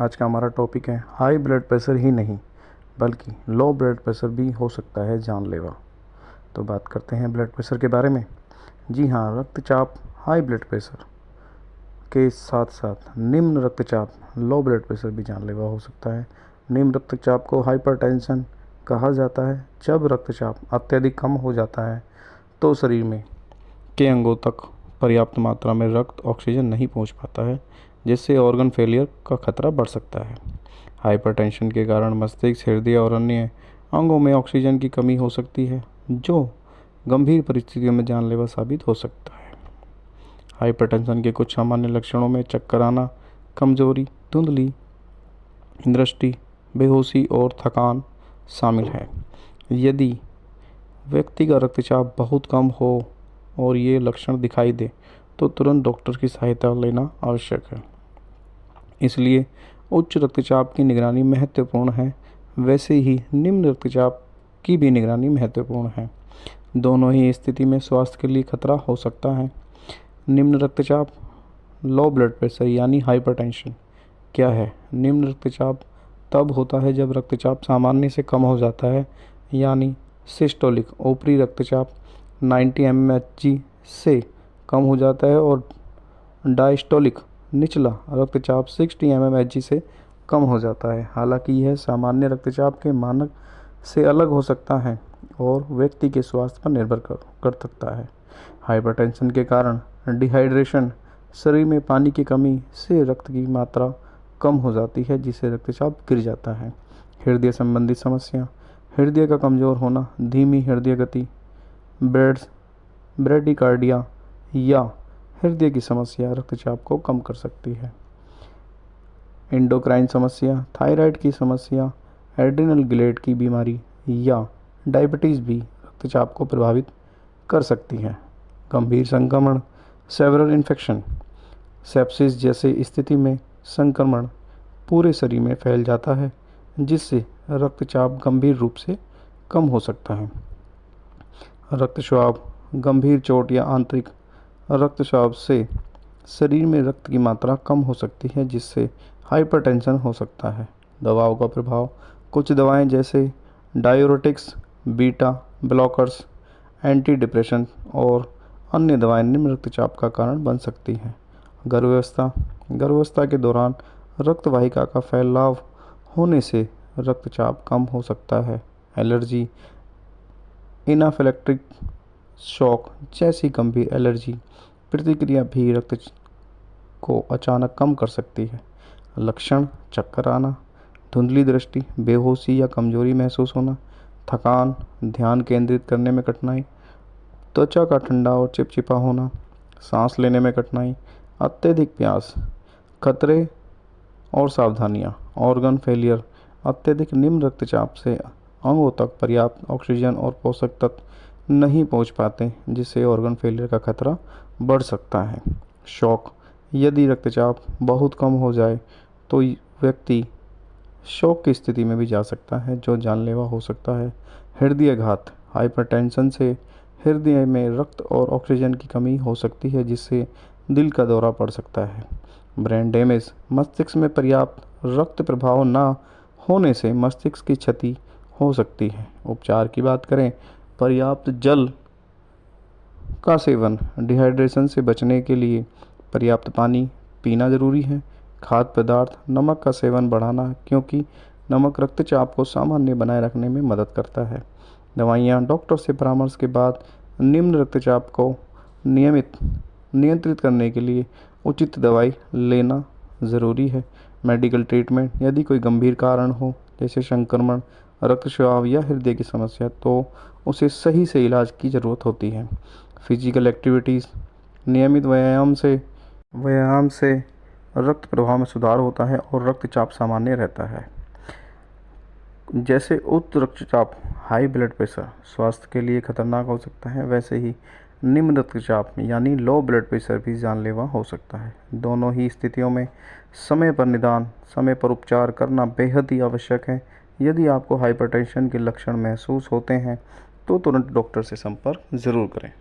आज का हमारा टॉपिक है हाई ब्लड प्रेशर ही नहीं बल्कि लो ब्लड प्रेशर भी हो सकता है जानलेवा। तो बात करते हैं ब्लड प्रेशर के बारे में। जी हाँ, रक्तचाप हाई ब्लड प्रेशर के साथ साथ निम्न रक्तचाप लो ब्लड प्रेशर भी जानलेवा हो सकता है। निम्न रक्तचाप को हाइपरटेंशन कहा जाता है। जब रक्तचाप अत्यधिक कम हो जाता है तो शरीर में के अंगों तक पर्याप्त मात्रा में रक्त ऑक्सीजन नहीं पहुंच पाता है, जिससे ऑर्गन फेलियर का खतरा बढ़ सकता है। हाइपरटेंशन के कारण मस्तिष्क, हृदय और अन्य अंगों में ऑक्सीजन की कमी हो सकती है, जो गंभीर परिस्थितियों में जानलेवा साबित हो सकता है। हाइपरटेंशन के कुछ सामान्य लक्षणों में चक्कर आना, कमजोरी, धुंधली दृष्टि, बेहोशी और थकान शामिल है। यदि व्यक्ति का रक्तचाप बहुत कम हो और ये लक्षण दिखाई दे तो तुरंत डॉक्टर की सहायता लेना आवश्यक है। इसलिए उच्च रक्तचाप की निगरानी महत्वपूर्ण है, वैसे ही निम्न रक्तचाप की भी निगरानी महत्वपूर्ण है। दोनों ही स्थिति में स्वास्थ्य के लिए खतरा हो सकता है। निम्न रक्तचाप लो ब्लड प्रेशर यानी हाइपरटेंशन क्या है? निम्न रक्तचाप तब होता है जब रक्तचाप सामान्य से कम हो जाता है, यानी सिस्टोलिक ऊपरी रक्तचाप 90 mmHg से कम हो जाता है और डायस्टोलिक निचला रक्तचाप 60 mmHg से कम हो जाता है। हालांकि यह सामान्य रक्तचाप के मानक से अलग हो सकता है और व्यक्ति के स्वास्थ्य पर निर्भर कर सकता है। हाइपरटेंशन के कारण डिहाइड्रेशन, शरीर में पानी की कमी से रक्त की मात्रा कम हो जाती है, जिससे रक्तचाप गिर जाता है। हृदय संबंधी समस्या, हृदय का कमज़ोर होना, धीमी हृदय गति, ब्रेडिकार्डिया या हृदय की समस्या रक्तचाप को कम कर सकती है। एंडोक्राइन समस्या, थायराइड की समस्या, एड्रिनल ग्लैंड की बीमारी या डायबिटीज़ भी रक्तचाप को प्रभावित कर सकती है। गंभीर संक्रमण, सेवरल इन्फेक्शन, सेप्सिस जैसे स्थिति में संक्रमण पूरे शरीर में फैल जाता है, जिससे रक्तचाप गंभीर रूप से कम हो सकता है। रक्तस्राव, गंभीर चोट या आंतरिक रक्तस्राव से शरीर में रक्त की मात्रा कम हो सकती है, जिससे हाइपरटेंशन हो सकता है। दवाओं का प्रभाव, कुछ दवाएं जैसे diuretics, beta blockers, anti depression और अन्य दवाएं निम्न रक्तचाप का कारण बन सकती हैं। गर्भावस्था के दौरान रक्त वाहिका का फैलाव होने से रक्तचाप कम हो सकता है। एलर्जी, एनाफिलेक्टिक शॉक जैसी गंभीर एलर्जी प्रतिक्रिया भी रक्त को अचानक कम कर सकती है। लक्षण, चक्कर आना, धुंधली दृष्टि, बेहोशी या कमजोरी महसूस होना, थकान, ध्यान केंद्रित करने में कठिनाई, त्वचा का ठंडा और चिपचिपा होना, सांस लेने में कठिनाई, अत्यधिक प्यास। खतरे और सावधानियां, ऑर्गन फेलियर, अत्यधिक निम्न रक्तचाप से अंगों तक पर्याप्त ऑक्सीजन और पोषक तत्व नहीं पहुंच पाते, जिससे ऑर्गन फेलियर का खतरा बढ़ सकता है। शॉक, यदि रक्तचाप बहुत कम हो जाए तो व्यक्ति शॉक की स्थिति में भी जा सकता है, जो जानलेवा हो सकता है। हृदयाघात, हाइपरटेंशन से हृदय में रक्त और ऑक्सीजन की कमी हो सकती है, जिससे दिल का दौरा पड़ सकता है। ब्रेन डैमेज, मस्तिष्क में पर्याप्त रक्त प्रवाह न होने से मस्तिष्क की क्षति हो सकती है। उपचार की बात करें, पर्याप्त जल का सेवन, डिहाइड्रेशन से बचने के लिए पर्याप्त पानी पीना जरूरी है। खाद्य पदार्थ, नमक का सेवन बढ़ाना, क्योंकि नमक रक्तचाप को सामान्य बनाए रखने में मदद करता है। दवाइयाँ, डॉक्टर से परामर्श के बाद निम्न रक्तचाप को नियंत्रित करने के लिए उचित दवाई लेना ज़रूरी है। मेडिकल ट्रीटमेंट, यदि कोई गंभीर कारण हो जैसे संक्रमण, रक्तस्राव या हृदय की समस्या, तो उसे सही से इलाज की ज़रूरत होती है। फिजिकल एक्टिविटीज़, नियमित व्यायाम से रक्त प्रवाह में सुधार होता है और रक्तचाप सामान्य रहता है। जैसे उच्च रक्तचाप हाई ब्लड प्रेशर स्वास्थ्य के लिए खतरनाक हो सकता है, वैसे ही निम्न रक्तचाप यानी लो ब्लड प्रेशर भी जानलेवा हो सकता है। दोनों ही स्थितियों में समय पर निदान, समय पर उपचार करना बेहद ही आवश्यक है। यदि आपको हाइपरटेंशन के लक्षण महसूस होते हैं तो तुरंत डॉक्टर से संपर्क ज़रूर करें।